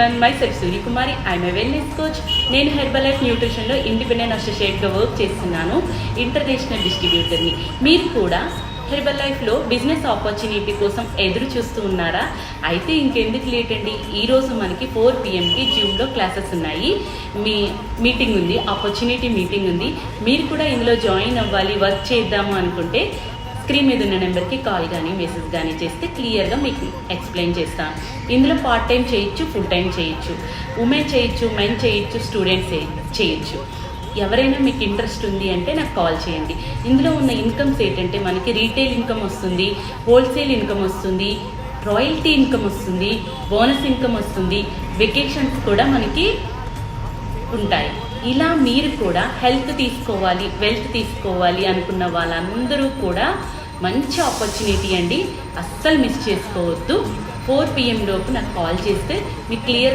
myself Surya Kumari. I'm a wellness coach. నేను Herbalife న్యూట్రిషన్లో independent అసోసియేట్గా work చేస్తున్నాను, international డిస్ట్రిబ్యూటర్ని. మీరు కూడా హెర్బలైఫ్లో బిజినెస్ ఆపర్చునిటీ కోసం ఎదురు చూస్తూ ఉన్నారా? అయితే ఇంకెందుకు లేట్ అండి, ఈరోజు మనకి 4 PM జూమ్లో క్లాసెస్ ఉన్నాయి. మీటింగ్ ఉంది, ఆపర్చునిటీ మీటింగ్ ఉంది. మీరు కూడా ఇందులో జాయిన్ అవ్వాలి, వర్క్ చేద్దాము అనుకుంటే స్క్రీన్ మీద ఉన్న నెంబర్కి కాల్ కానీ మెసేజ్ కానీ చేస్తే క్లియర్గా మీకు ఎక్స్ప్లెయిన్ చేస్తాను. ఇందులో పార్ట్ టైం చేయొచ్చు, ఫుల్ టైం చేయొచ్చు, ఉమెన్ చేయొచ్చు, మెన్ చేయొచ్చు, స్టూడెంట్స్ చేయొచ్చు. ఎవరైనా మీకు ఇంట్రెస్ట్ ఉంది అంటే నాకు కాల్ చేయండి. ఇందులో ఉన్న ఇన్కమ్స్ ఏంటంటే మనకి రీటైల్ ఇన్కమ్ వస్తుంది, హోల్సేల్ ఇన్కమ్ వస్తుంది, రాయల్టీ ఇన్కమ్ వస్తుంది, బోనస్ ఇన్కమ్ వస్తుంది, వెకేషన్స్ కూడా మనకి ఉంటాయి. ఇలా మీరు కూడా హెల్త్ తీసుకోవాలి, వెల్త్ తీసుకోవాలి అనుకున్న వాళ్ళందరూ కూడా మంచి ఆపర్చునిటీ అండి, అస్సలు మిస్ చేసుకోవద్దు. 4 PM లోపు నాకు కాల్ చేస్తే మీకు క్లియర్